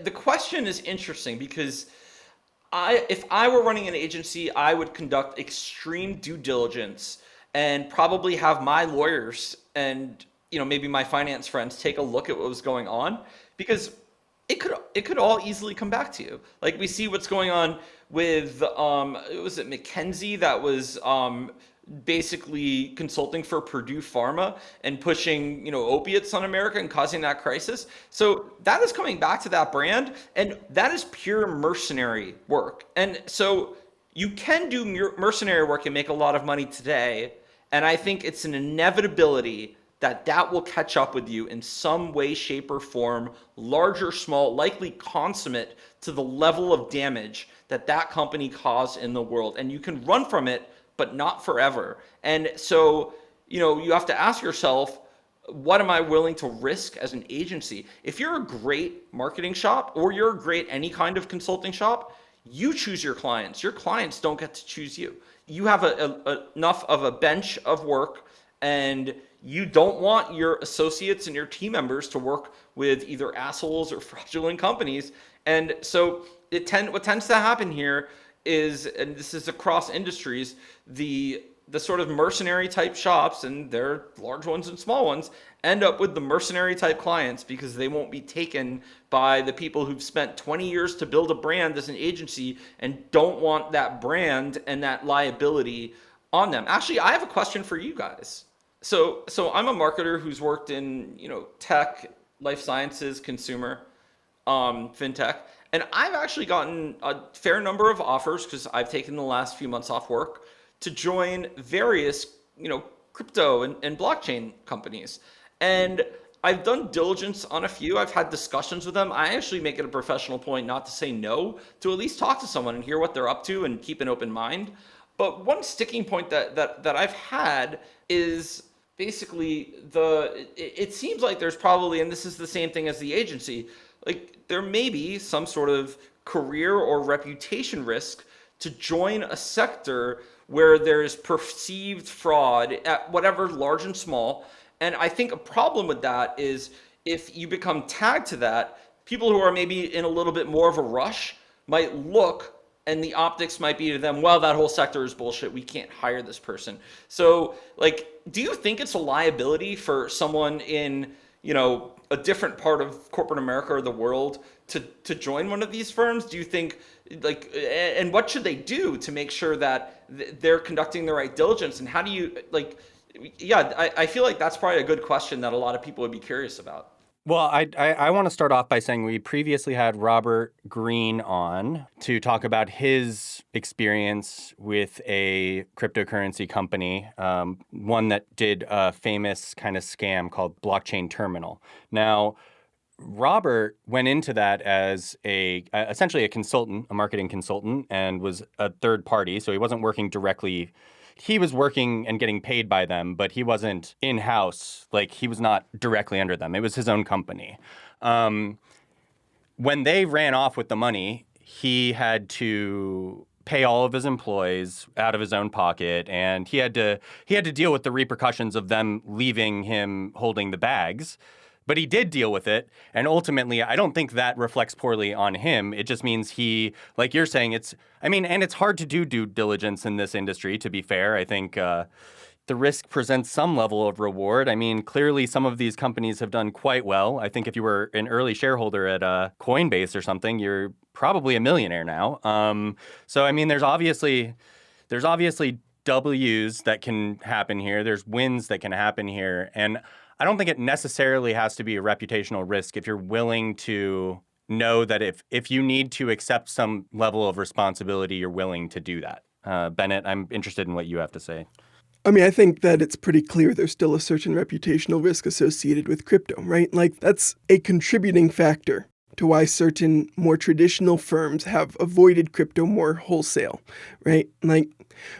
the question is interesting because if I were running an agency, I would conduct extreme due diligence and probably have my lawyers and maybe my finance friends take a look at what was going on because it could all easily come back to you. Like we see what's going on with was it McKenzie that was basically consulting for Purdue Pharma and pushing, opiates on America and causing that crisis. So that is coming back to that brand, and that is pure mercenary work. And so you can do mercenary work and make a lot of money today, and I think it's an inevitability that that will catch up with you in some way, shape, or form, large or small, likely consummate to the level of damage that that company caused in the world. And you can run from it, but not forever. And so, you have to ask yourself, what am I willing to risk as an agency? If you're a great marketing shop or you're a great any kind of consulting shop, you choose your clients. Your clients don't get to choose you. You have enough of a bench of work, and you don't want your associates and your team members to work with either assholes or fraudulent companies. And so what tends to happen here is, and this is across industries, the sort of mercenary type shops, and they're large ones and small ones, end up with the mercenary type clients because they won't be taken by the people who've spent 20 years to build a brand as an agency and don't want that brand and that liability on them. Actually, I have a question for you guys. So I'm a marketer who's worked in, tech, life sciences, consumer, fintech, and I've actually gotten a fair number of offers because I've taken the last few months off work to join various, crypto and blockchain companies. And I've done diligence on a few. I've had discussions with them. I actually make it a professional point not to say no, to at least talk to someone and hear what they're up to and keep an open mind. But one sticking point that I've had is basically it seems like there's probably, and this is the same thing as the agency, like there may be some sort of career or reputation risk to join a sector where there's perceived fraud at whatever, large and small. And I think a problem with that is if you become tagged to that, people who are maybe in a little bit more of a rush might look, and the optics might be to them, well, that whole sector is bullshit. We can't hire this person. So, do you think it's a liability for someone in, a different part of corporate America or the world to join one of these firms? Do you think, and what should they do to make sure that they're conducting the right diligence? And how do you, I feel like that's probably a good question that a lot of people would be curious about. Well, I want to start off by saying we previously had Robert Greene on to talk about his experience with a cryptocurrency company, one that did a famous kind of scam called Blockchain Terminal. Now, Robert went into that as essentially a consultant, a marketing consultant, and was a third party, so he wasn't working directly. He was working and getting paid by them, but he wasn't in-house. He was not directly under them. It was his own company. When they ran off with the money, he had to pay all of his employees out of his own pocket, and he had to deal with the repercussions of them leaving him holding the bags. But he did deal with it, and ultimately, I don't think that reflects poorly on him. It just means he, like you're saying, and it's hard to do due diligence in this industry, to be fair. I think the risk presents some level of reward. Clearly, some of these companies have done quite well. I think if you were an early shareholder at Coinbase or something, you're probably a millionaire now. There's obviously W's that can happen here. There's wins that can happen here, and I don't think it necessarily has to be a reputational risk if you're willing to know that if you need to accept some level of responsibility, you're willing to do that. Bennett, I'm interested in what you have to say. I think that it's pretty clear there's still a certain reputational risk associated with crypto, right? That's a contributing factor to why certain more traditional firms have avoided crypto more wholesale, right?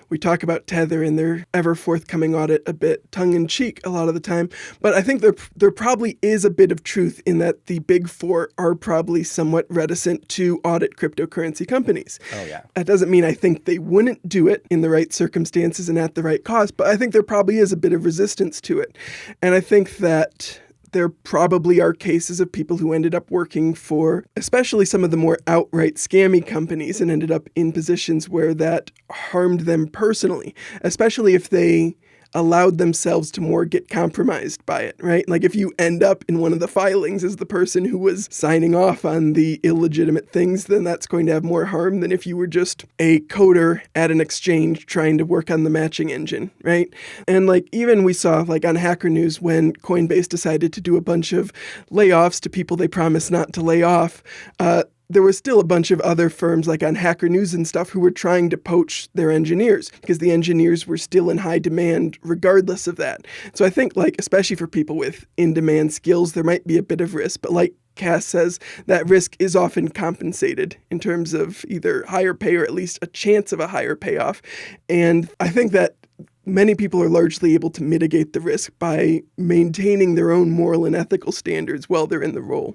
We talk about Tether and their ever forthcoming audit a bit tongue-in-cheek a lot of the time, but I think there probably is a bit of truth in that the big four are probably somewhat reticent to audit cryptocurrency companies. Oh, yeah. That doesn't mean I think they wouldn't do it in the right circumstances and at the right cost, but I think there probably is a bit of resistance to it. And I think that there probably are cases of people who ended up working for, especially some of the more outright scammy companies, and ended up in positions where that harmed them personally, especially if they allowed themselves to more get compromised by it, right? Like if you end up in one of the filings as the person who was signing off on the illegitimate things, then that's going to have more harm than if you were just a coder at an exchange trying to work on the matching engine, right? And like even we saw like on Hacker News when Coinbase decided to do a bunch of layoffs to people they promised not to lay off, there was still a bunch of other firms like on Hacker News and stuff who were trying to poach their engineers because the engineers were still in high demand regardless of that. So I think like, especially for people with in-demand skills, there might be a bit of risk, but like Cass says, that risk is often compensated in terms of either higher pay or at least a chance of a higher payoff. And I think that many people are largely able to mitigate the risk by maintaining their own moral and ethical standards while they're in the role.